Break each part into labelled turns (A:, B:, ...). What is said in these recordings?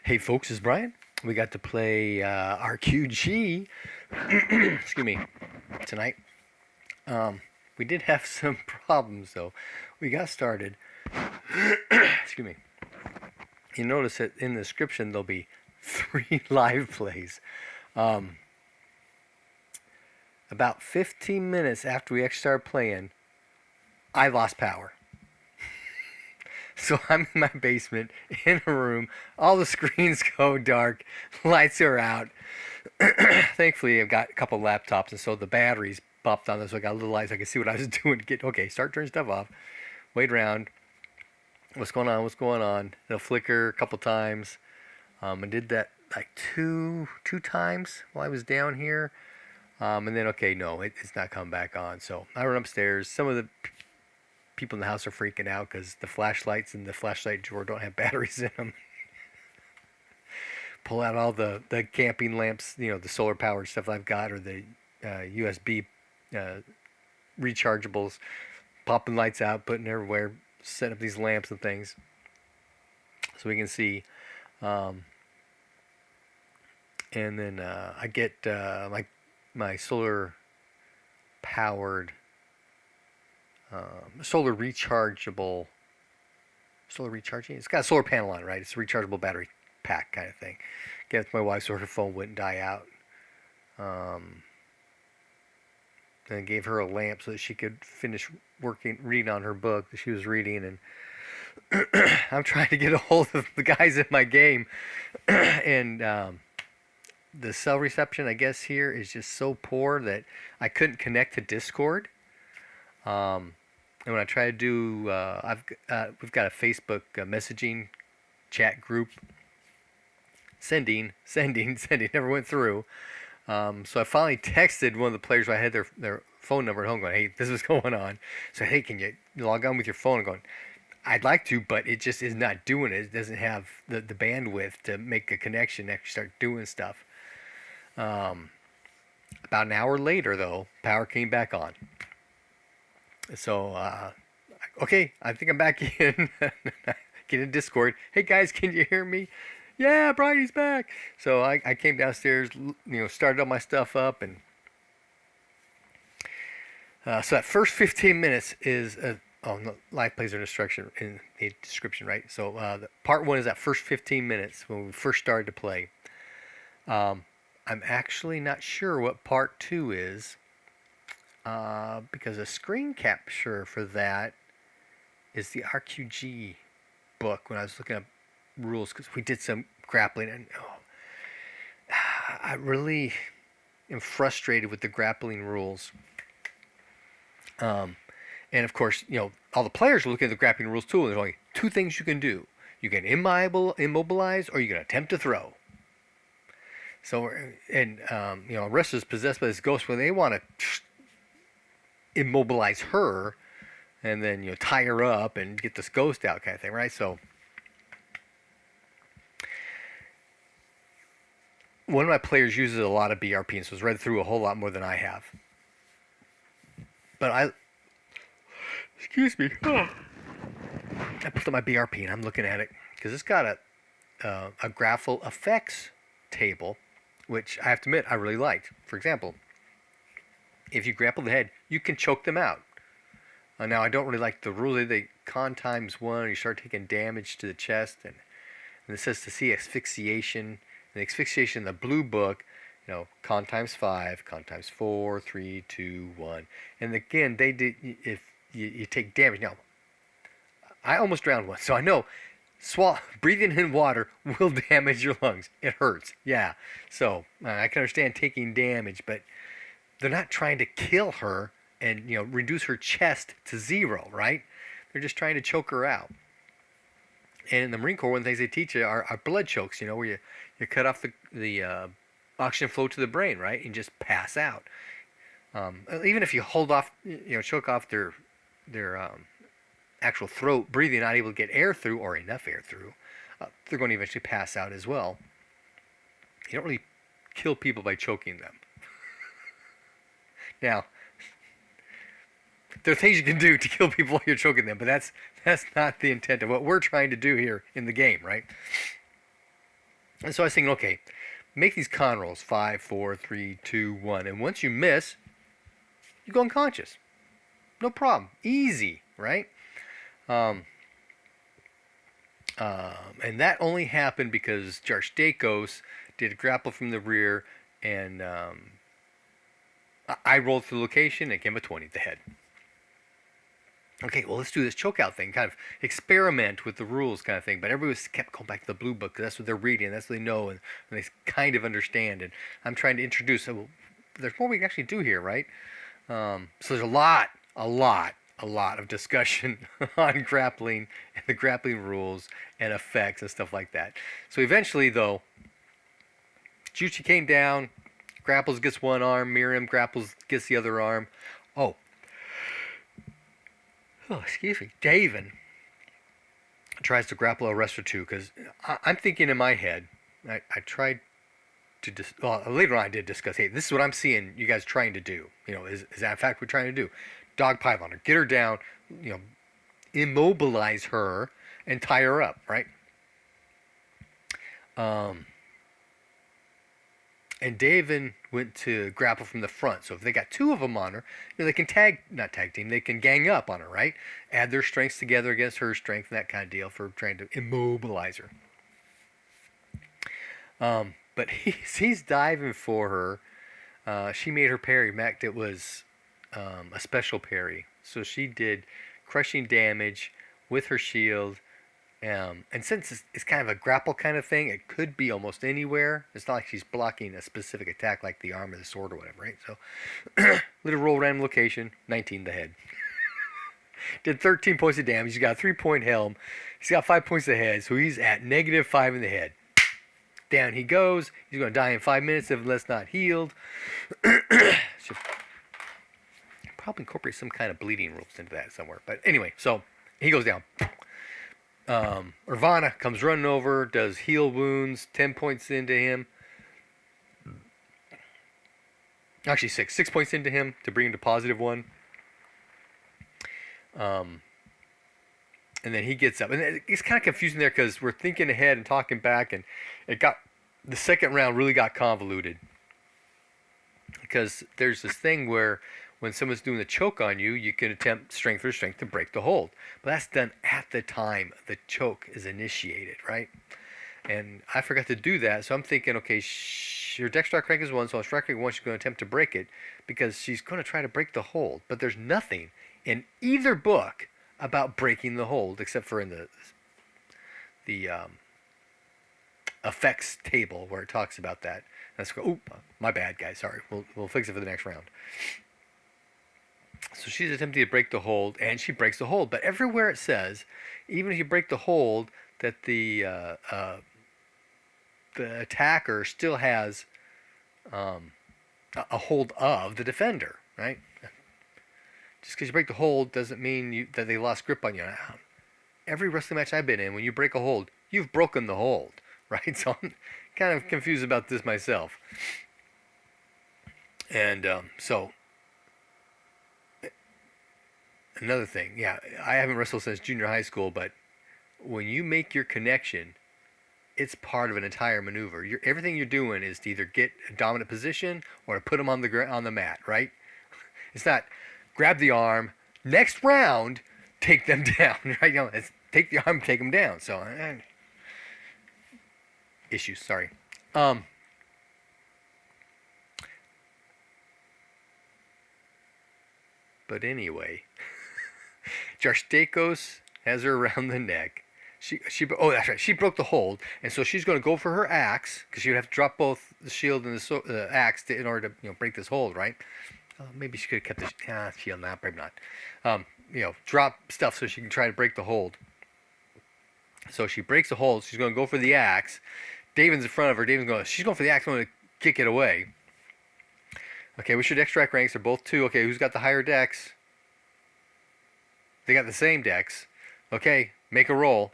A: Hey folks, it's Brian. We got to play RQG, excuse me, tonight. We did have some problems though. We got started. Excuse me. You notice that in the description there'll be 3 live plays. About 15 minutes after we actually started playing, I lost power. So I'm in my basement, in a room, all the screens go dark, lights are out. Thankfully, I've got a couple laptops, and so the batteries popped on this, so I got a little light so I could see what I was doing. Start turning stuff off, wait around, what's going on. It'll flicker a couple times. I did that like two times while I was down here. And then, it's not coming back on. So I run upstairs. Some of the people in the house are freaking out because the flashlights in the flashlight drawer don't have batteries in them. Pull out all the camping lamps, the solar powered stuff I've got, or the USB rechargeables, popping lights out, putting everywhere, setting up these lamps and things so we can see. And then I get my solar powered solar recharging. It's got a solar panel on it, right? It's a rechargeable battery pack kind of thing. Get it to my wife so her phone wouldn't die out. And gave her a lamp so that she could finish reading on her book that she was reading. And I'm trying to get a hold of the guys in my game, and the cell reception, I guess, here is just so poor that I couldn't connect to Discord. And when I try to do, we've got a Facebook messaging chat group. Sending, never went through. So I finally texted one of the players. I had their phone number at home, going, "Hey, this is what's going on." So, hey, can you log on with your phone? I'm going, I'd like to, but it just is not doing it. It doesn't have the bandwidth to make a connection, actually start doing stuff. About an hour later, though, power came back on. So, okay, I think I'm back in. Get in Discord. Hey guys, can you hear me? Yeah, Bridie's back. So I came downstairs, started all my stuff up, and so that first 15 minutes is live plays are instruction in the description, right? So the part 1 is that first 15 minutes when we first started to play. I'm actually not sure what part 2 is. Because a screen capture for that is the RQG book when I was looking up rules, because we did some grappling, and I really am frustrated with the grappling rules. And of course, all the players are looking at the grappling rules too, and there's only 2 things you can do. You can immobilize, or you can attempt to throw. So, and Arista is possessed by this ghost where they want to immobilize her and then tie her up and get this ghost out kind of thing, right? So one of my players uses a lot of BRP, and so has read through a whole lot more than I have. But excuse me, I put up my BRP and I'm looking at it because it's got a graphical effects table, which I have to admit I really liked. For example, if you grapple the head, you can choke them out. Now, I don't really like the rule. They con ×1, you start taking damage to the chest, and it says to see asphyxiation. And the asphyxiation in the blue book, con ×5, con ×4, 3, 2, 1. And again, they did if you take damage. Now, I almost drowned once, so I know breathing in water will damage your lungs. It hurts, yeah. So I can understand taking damage, but they're not trying to kill her and reduce her chest to 0, right? They're just trying to choke her out. And in the Marine Corps, one of the things they teach you are blood chokes, where you cut off the oxygen flow to the brain, right, and just pass out. Even if you hold off, choke off their actual throat, breathing, not able to get air through or enough air through, they're going to eventually pass out as well. You don't really kill people by choking them. Now, there are things you can do to kill people while you're choking them, but that's not the intent of what we're trying to do here in the game, right? And so I was thinking, okay, make these con rolls 5, 4, 3, 2, 1, and once you miss, you go unconscious. No problem, easy, right? Um, and that only happened because Jarstakos did a grapple from the rear, and I rolled through the location and gave him a 20 to the head. Okay, well, let's do this chokeout thing, kind of experiment with the rules kind of thing. But everybody kept going back to the blue book because that's what they're reading, that's what they know, and they kind of understand. And I'm trying to introduce, so, well, there's more we can actually do here, right? So there's a lot of discussion on grappling and the grappling rules and effects and stuff like that. So eventually, though, Juchi came down, grapples gets one arm, Miriam grapples gets the other arm. Oh, excuse me. Daven tries to grapple a rest or two because I'm thinking in my head, I tried to, later on I did discuss, hey, this is what I'm seeing you guys trying to do. Is that in fact what we're trying to do? Dog pipe on her, get her down, immobilize her and tie her up, right? And Daven went to grapple from the front. So if they got two of them on her, they can not tag team, they can gang up on her, right? Add their strengths together against her strength and that kind of deal for trying to immobilize her. But he's diving for her. She made her parry. Mac, it was a special parry. So she did crushing damage with her shield. And since it's kind of a grapple kind of thing, it could be almost anywhere. It's not like she's blocking a specific attack like the arm or the sword or whatever, right? So, little roll random location, 19 the head. Did 13 points of damage. He's got a 3-point helm. He's got 5 points of the head, so he's at -5 in the head. Down he goes. He's going to die in 5 minutes if not healed. Should probably incorporate some kind of bleeding rules into that somewhere. But anyway, so he goes down. Irvana comes running over, does heal wounds, 10 points into him. Actually, 6 points into him to bring him to +1. And then he gets up. And it's kind of confusing there because we're thinking ahead and talking back, and the second round really got convoluted. Because there's this thing where when someone's doing the choke on you, you can attempt strength for strength to break the hold. But that's done at the time the choke is initiated, right? And I forgot to do that, so I'm thinking, okay, your dex strike rank is 1, so on strike rank 1 she's going to attempt to break it because she's going to try to break the hold. But there's nothing in either book about breaking the hold except for in the effects table where it talks about that. Let's go. Oop, my bad, guys. Sorry. We'll fix it for the next round. So she's attempting to break the hold, and she breaks the hold. But everywhere it says, even if you break the hold, that the attacker still has a hold of the defender, right? Just because you break the hold doesn't mean that they lost grip on you. Every wrestling match I've been in, when you break a hold, you've broken the hold, right? So I'm kind of confused about this myself. And so another thing, yeah, I haven't wrestled since junior high school, but when you make your connection, it's part of an entire maneuver. Everything you're doing is to either get a dominant position or to put them on the mat, right? It's not grab the arm, next round, take them down, right? It's take the arm, take them down. So issues, sorry. But anyway, Jarstakos has her around the neck. That's right. She broke the hold, and so she's going to go for her axe because she would have to drop both the shield and the axe in order to break this hold, right? Maybe she could have kept the shield. Not, probably not. Drop stuff so she can try to break the hold. So she breaks the hold. She's going to go for the axe. David's in front of her. She's going for the axe. I'm going to kick it away. Okay, what's your dex strike ranks? They're both 2. Okay, who's got the higher dex? They got the same dex. Okay, make a roll.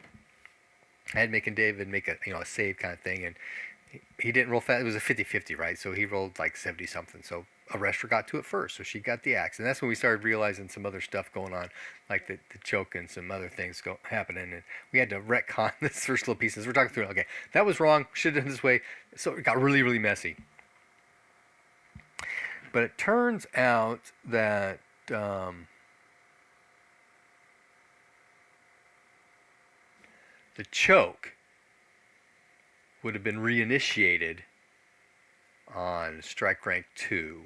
A: I had making David make a save kind of thing, and he didn't roll fast. It was a 50-50, right? So he rolled like 70 something. So Arestra got to it first, so she got the axe, and that's when we started realizing some other stuff going on, like the choke and some other things happening, and we had to retcon this first little pieces. We're talking through. Okay, that was wrong. Should have done this way. So it got really, really messy. But it turns out that the choke would have been reinitiated on strike rank 2,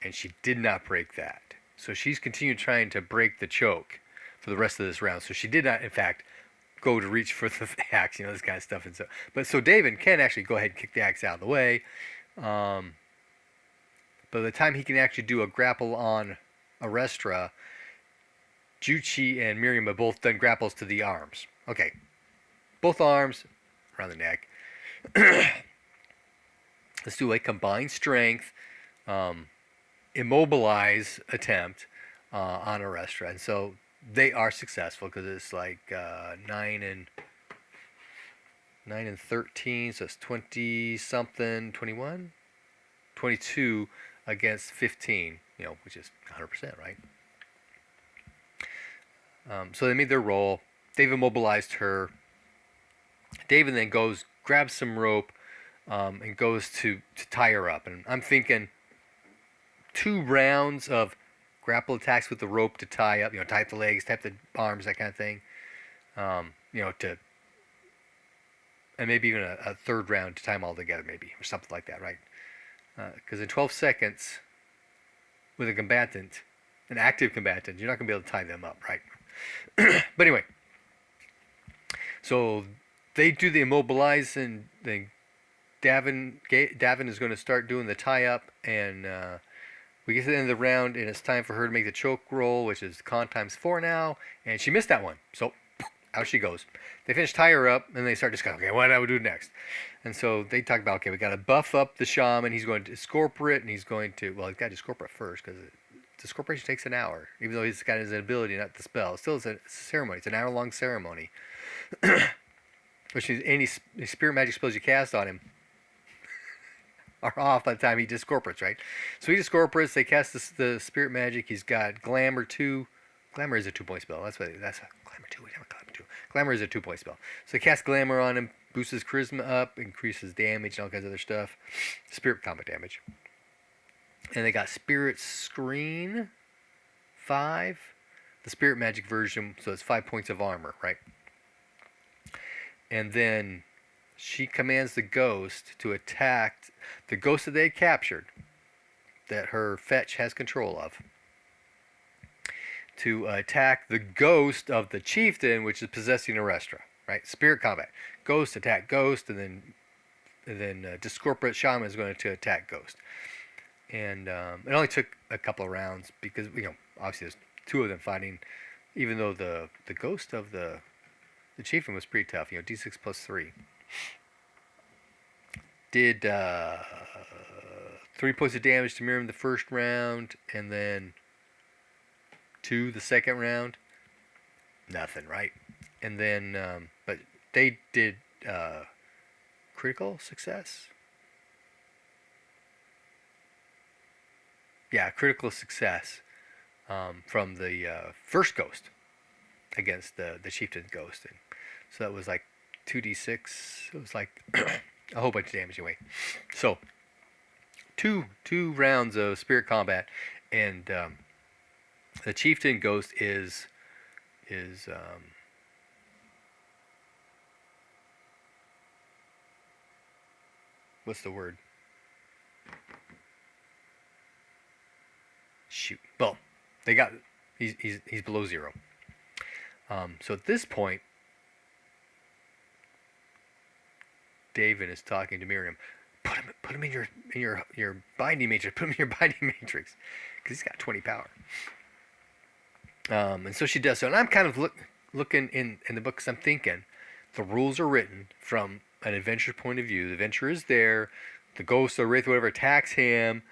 A: and she did not break that. So she's continued trying to break the choke for the rest of this round. So she did not, in fact, go to reach for the axe, this kind of stuff. And so David can actually go ahead and kick the axe out of the way. By the time he can actually do a grapple on Arestra, Juchi and Miriam have both done grapples to the arms. Okay, both arms around the neck. Let's do a combined strength, immobilize attempt on Arestra. And so they are successful because it's like 9 and 13, so it's 20-something, 21? 22 against 15, which is 100%, right? So they made their roll. They've immobilized her. David then grabs some rope, and goes to tie her up. And I'm thinking 2 rounds of grapple attacks with the rope to tie up, tie up the legs, tie up the arms, that kind of thing. And maybe even a third round to tie them all together, maybe, or something like that, right? Because in 12 seconds, with an active combatant, you're not going to be able to tie them up, right? But anyway, so they do the immobilize, and then Davin is going to start doing the tie-up, and we get to the end of the round, and it's time for her to make the choke roll, which is con times 4 now, and she missed that one, so out she goes. They finish tie her up, and they start discussing, okay, what do we do next? And so they talk about, okay, we got to buff up the shaman. He's going to discorporate, and he's got to discorporate first, because discorporation takes an hour, even though he's got his ability, not the spell. Still, it's a ceremony. It's an hour-long ceremony. Which means any spirit magic spells you cast on him are off by the time he discorporates, right? So he discorporates. They cast the spirit magic. He's got Glamour 2. Glamour is a 2-point spell. That's Glamour 2. We have a Glamour 2. Glamour is a 2-point spell. So they cast Glamour on him, boosts his charisma up, increases damage, and all kinds of other stuff. Spirit combat damage. And they got Spirit Screen 5. The spirit magic version, so it's 5 points of armor, right? And then she commands the ghost to attack the ghost that they captured, that her fetch has control of, to attack the ghost of the chieftain, which is possessing Arestra, right? Spirit combat. Ghost attack ghost, and then discorporate shaman is going to attack ghost. And it only took a couple of rounds because obviously there's 2 of them fighting, even though the ghost of the chieftain was pretty tough. D6 plus 3. Did 3 points of damage to Miriam the first round, and then 2 the second round. Nothing, right? And then, but they did critical success. Yeah, critical success from the first ghost against the chieftain's ghost. And so that was like 2d6. It was like a whole bunch of damage anyway. So two rounds of spirit combat, and the chieftain ghost is what's the word? Shoot. Well, he's below 0. So at this point, David is talking to Miriam. Put him in your binding matrix. Put him in your binding matrix, because he's got 20 power. And so she does so, and I'm kind of looking in the book, because I'm thinking the rules are written from an adventurer's point of view. The adventurer is there. The ghost or wraith, whatever, attacks him,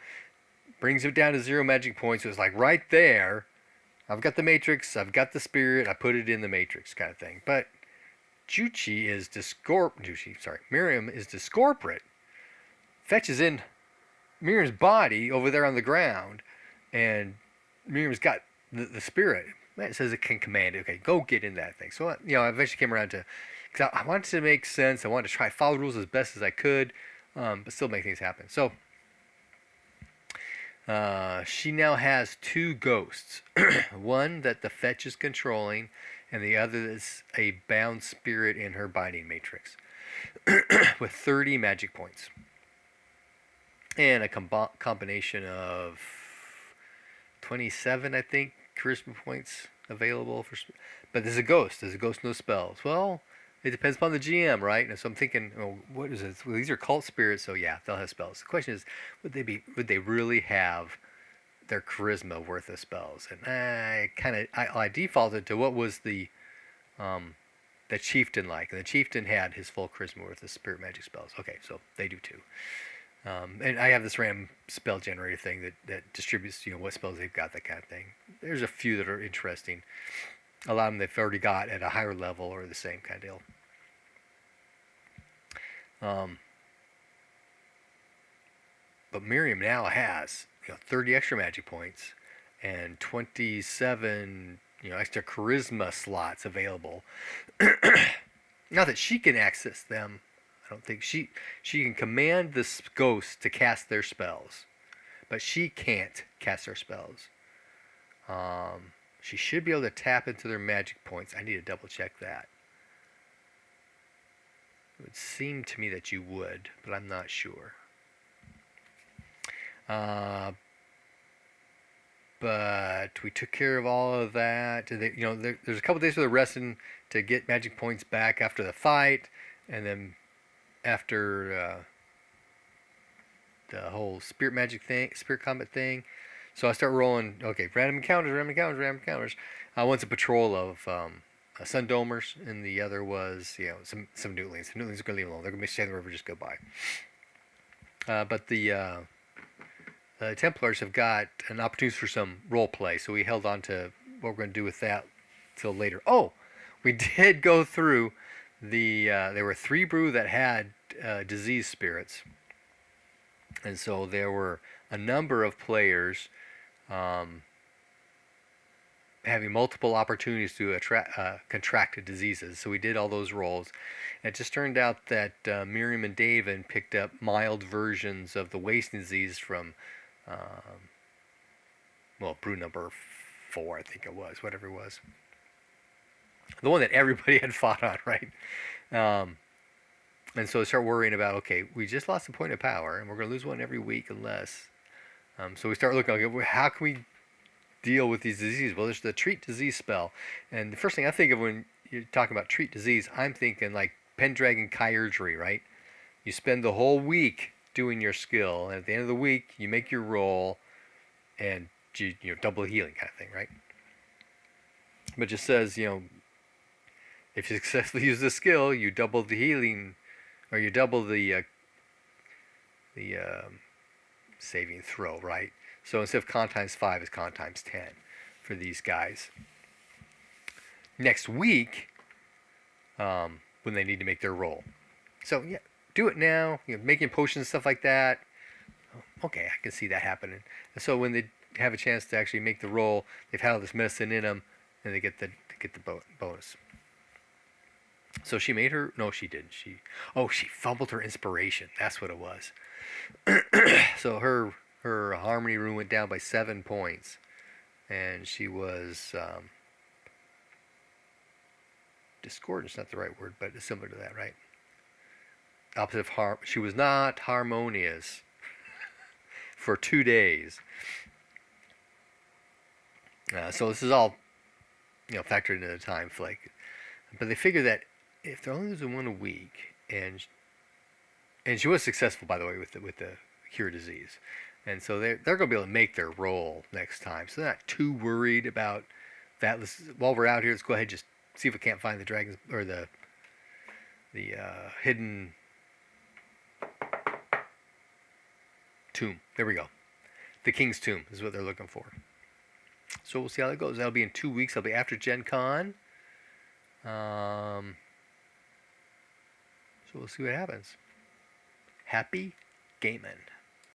A: brings him down to 0 magic points. So it's like right there. I've got the matrix. I've got the spirit. I put it in the matrix, kind of thing. But Miriam is discorporate. Fetches in Miriam's body over there on the ground, and Miriam's got the spirit. It says it can command it. Okay, go get in that thing. So, I eventually came around to, because I wanted to make sense. I wanted to try to follow the rules as best as I could, but still make things happen. So, she now has 2 ghosts. One that the fetch is controlling, and the other is a bound spirit in her binding matrix with 30 magic points. And a combination of 27, I think, charisma points available for. But there's a ghost. There's a ghost, no spells. Well, it depends upon the GM, right? And so I'm thinking, what is it? Well, these are cult spirits, so yeah, they'll have spells. The question is, would they really have their charisma worth of spells? And I defaulted to what was the chieftain like, and the chieftain had his full charisma worth of spirit magic spells. Okay, so they do too. And I have this random spell generator thing that distributes, what spells they've got, that kind of thing. There's a few that are interesting. A lot of them they've already got at a higher level or the same kind of deal. But Miriam now has 30 extra magic points and 27 extra charisma slots available. Not that she can access them. I don't think she can command this ghost to cast their spells, but she can't cast their spells. She should be able to tap into their magic points. I need to double check that. It would seem to me that you would, but I'm not sure. But we took care of all of that. There's a couple days where they're resting to get magic points back after the fight, and then after the whole spirit combat thing. So I start rolling, okay, random encounters. One's a patrol of Sundomers, and the other was, some Newtlings. The Newtlings are going to leave alone. They're going to be staying in the river, just go by. But the Templars have got an opportunity for some role play, so we held on to what we're going to do with that till later. Oh, we did go through there were 3 brew that had disease spirits, and so there were a number of players having multiple opportunities to contract diseases. So we did all those rolls. And it just turned out that Miriam and David picked up mild versions of the wasting disease from, brew number 4, I think it was, whatever it was. The one that everybody had fought on, right? And so I start worrying about, okay, we just lost a point of power, and we're going to lose one every week unless. So we start looking, okay, how can we deal with these diseases? Well, there's the treat disease spell. And the first thing I think of when you're talking about treat disease, I'm thinking like Pendragon Chirurgery, right? You spend the whole week doing your skill, and at the end of the week, you make your roll, and you double healing kind of thing, right? But it just says, if you successfully use the skill, you double the healing, or you double the saving throw, right? So instead of con times 5, it's con times 10 for these guys. Next week, when they need to make their roll. So yeah, do it now. Making potions and stuff like that. Okay, I can see that happening. And so when they have a chance to actually make the roll, they've had all this medicine in them, and they get the bonus. So she made her. No, she didn't. She fumbled her inspiration. That's what it was. So her harmony rune went down by 7 points, and she was discordant's not the right word, but it's similar to that, right? Opposite of she was not harmonious for 2 days. So this is all factored into the time flake. But they figure that if they're only losing one a week, and she was successful, by the way, with the cure disease, and so they're going to be able to make their roll next time. So they're not too worried about that. While we're out here, let's go ahead and just see if we can't find the dragons or the hidden tomb. There we go. The King's Tomb is what they're looking for. So we'll see how that goes. That'll be in 2 weeks. That'll be after Gen Con. So we'll see what happens. Happy gaming.